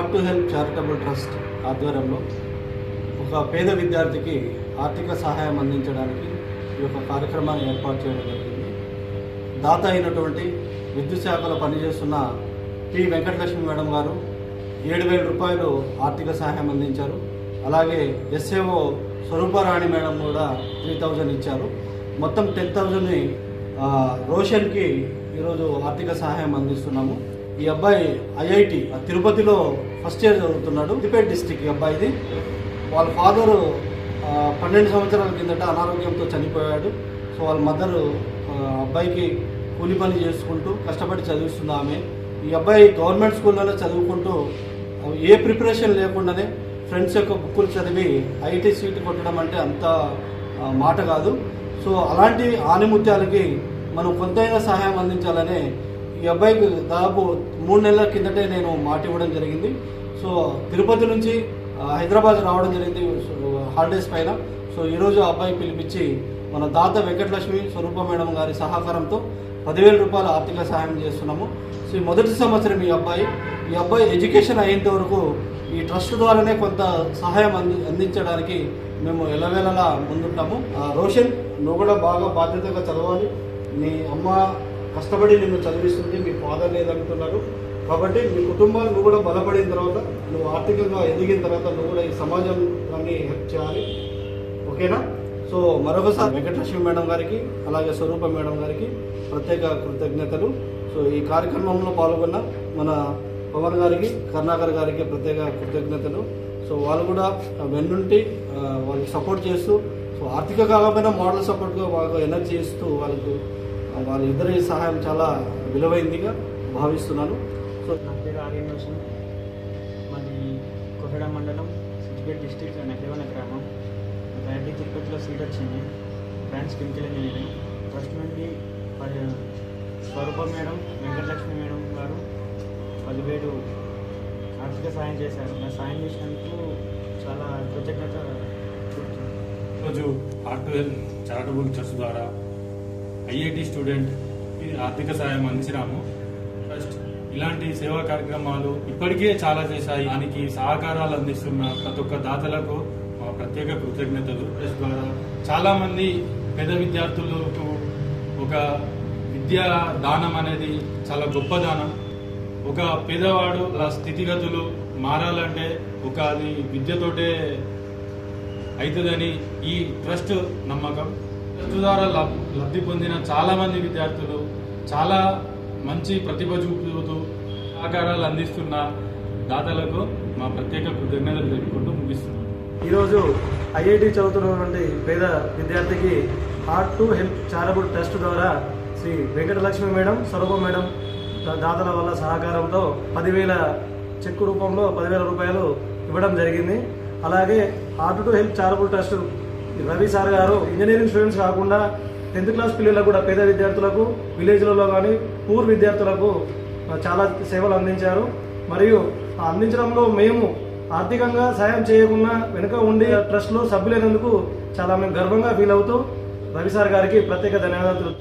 Heart to help charitable trust ఆధ్వర్యంలో ఒక పేద విద్యార్థికి ఆర్థిక సహాయం అందించడానికి ఈ యొక్క కార్యక్రమాన్ని ఏర్పాటు చేయడం జరిగింది. దాత అయినటువంటి విద్యుత్ శాఖలో పనిచేస్తున్న పి వెంకటలక్ష్మి మేడం గారు 7,000 రూపాయలు ఆర్థిక సహాయం అందించారు. అలాగే ఎస్ఏఓ స్వరూపరాణి మేడం కూడా 3,000 ఇచ్చారు. మొత్తం 10,000ని రోషన్కి ఈరోజు ఆర్థిక సహాయం అందిస్తున్నాము. ఈ అబ్బాయి ఐఐటి తిరుపతిలో ఫస్ట్ ఇయర్ చదువుతున్నాడు. సిద్దిపేట డిస్టిక్ ఈ అబ్బాయిది. వాళ్ళ ఫాదరు 12 సంవత్సరాల కిందట అనారోగ్యంతో చనిపోయాడు. సో వాళ్ళ మదరు అబ్బాయికి కూలి పని చేసుకుంటూ కష్టపడి చదివిస్తుంది ఆమె. ఈ అబ్బాయి గవర్నమెంట్ స్కూల్లోనే చదువుకుంటూ ఏ ప్రిపరేషన్ లేకుండానే ఫ్రెండ్స్ యొక్క బుక్కులు చదివి ఐఐటి సీట్ కొట్టడం అంటే అంత మాట కాదు. సో అలాంటి ఆనిముత్యాలకి మనం కొంతైనా సహాయం అందించాలనే ఈ అబ్బాయికి దాదాపు 3 నెలల కిందటే నేను మాట ఇవ్వడం జరిగింది. సో తిరుపతి నుంచి హైదరాబాద్ రావడం జరిగింది హాలిడేస్ పైన. సో ఈరోజు ఆ అబ్బాయి పిలిపించి మన దాత వెంకటలక్ష్మి స్వరూప మేడం గారి సహకారంతో 10,000 రూపాయల ఆర్థిక సహాయం చేస్తున్నాము. సో మొదటి సంవత్సరం ఈ అబ్బాయి ఎడ్యుకేషన్ అయ్యేంత వరకు ఈ ట్రస్ట్ ద్వారానే కొంత సహాయం అందించడానికి మేము ఎల్లవేళలా ముందుంటాము. రోషన్, నువ్వు కూడా బాగా బాధ్యతగా చదవాలి. నీ అమ్మ కష్టపడి నిన్ను చదివిస్తుంది, మీ ఫాదర్ లేదంటున్నారు. కాబట్టి మీ కుటుంబాలు నువ్వు కూడా బలపడిన తర్వాత, నువ్వు ఆర్థికంగా ఎదిగిన తర్వాత నువ్వు కూడా ఈ సమాజాన్ని హెల్ప్ చేయాలి. ఓకేనా? సో మరొకసారి వెంకటలక్ష్మి మేడం గారికి అలాగే స్వరూప మేడం గారికి ప్రత్యేక కృతజ్ఞతలు. సో ఈ కార్యక్రమంలో పాల్గొన్న మన పవన్ గారికి, కరుణాకర్ గారికి ప్రత్యేక కృతజ్ఞతలు. సో వాళ్ళు కూడా వెన్నుంటి వాళ్ళకి సపోర్ట్ చేస్తూ, సో ఆర్థిక కాకపోయినా మోడల్ సపోర్ట్గా వాళ్ళకు ఎనర్జీ ఇస్తూ వాళ్ళిద్దరి సహాయం చాలా విలువైందిగా భావిస్తున్నాను. సో నా పేరు ఆర్యన్. మాది కొహెడ మండలం, సిద్దిపేట డిస్ట్రిక్ట్, నెహ్రవన గ్రామం. ఐఐటి తిరుపతిలో సీట్ వచ్చింది. Branch chemical engineering. ట్రస్ట్ నుండి స్వరూప మేడం, వెంకటలక్ష్మి మేడం గారు 10,000 ఆర్థిక సాయం చేశారు. నా సాయం చేసినందుకు చాలా కృతజ్ఞత. ఈరోజు heart to help charitable trust ద్వారా ఐఐటి స్టూడెంట్ ఆర్థిక సాయం అందించినాము. ఫస్ట్ ఇలాంటి సేవా కార్యక్రమాలు ఇప్పటికే చాలా చేశాయి. దానికి సహకారాలు అందిస్తున్న ప్రతి ఒక్క దాతలకు మా ప్రత్యేక కృతజ్ఞతలు. ట్రస్ట్ ద్వారా చాలా మంది పేద విద్యార్థులకు ఒక విద్యా దానం అనేది చాలా గొప్ప దానం. ఒక పేదవాడు అలా స్థితిగతులు మారాలంటే అది విద్యతోటే అవుతుందని ఈ ట్రస్ట్ నమ్మకం. ట్రస్ట్ ద్వారా లబ్ధి పొందిన చాలా మంది విద్యార్థులు చాలా మంచి ప్రతిభ చూపుతూ సహకారాలు అందిస్తున్న దాతలకు మా ప్రత్యేక కృతజ్ఞతలు తెలుపుకుంటూ ముగిస్తున్నాం. ఈరోజు ఐఐటి చదువుతున్నటువంటి పేద విద్యార్థికి heart to help charitable trust ద్వారా శ్రీ వెంకటలక్ష్మి మేడం, స్వరూప మేడం దాతల వల్ల సహకారంతో 10,000 చెక్కు రూపంలో 10,000 రూపాయలు ఇవ్వడం జరిగింది. అలాగే heart to help charitable trust Ravi sir గారు ఇంజనీరింగ్ స్టూడెంట్స్ కాకుండా 10th క్లాస్ పిల్లలకు కూడా, పేద విద్యార్థులకు, విలేజ్లలో కానీ పూర్ విద్యార్థులకు చాలా సేవలు అందించారు. మరియు అందించడంలో మేము ఆర్థికంగా సాయం చేయకుండా వెనుక ఉండి ట్రస్ట్లో సభ్యులైనందుకు చాలా మేము గర్వంగా ఫీల్ అవుతూ రవి సార్ గారికి ప్రత్యేక ధన్యవాదాలు.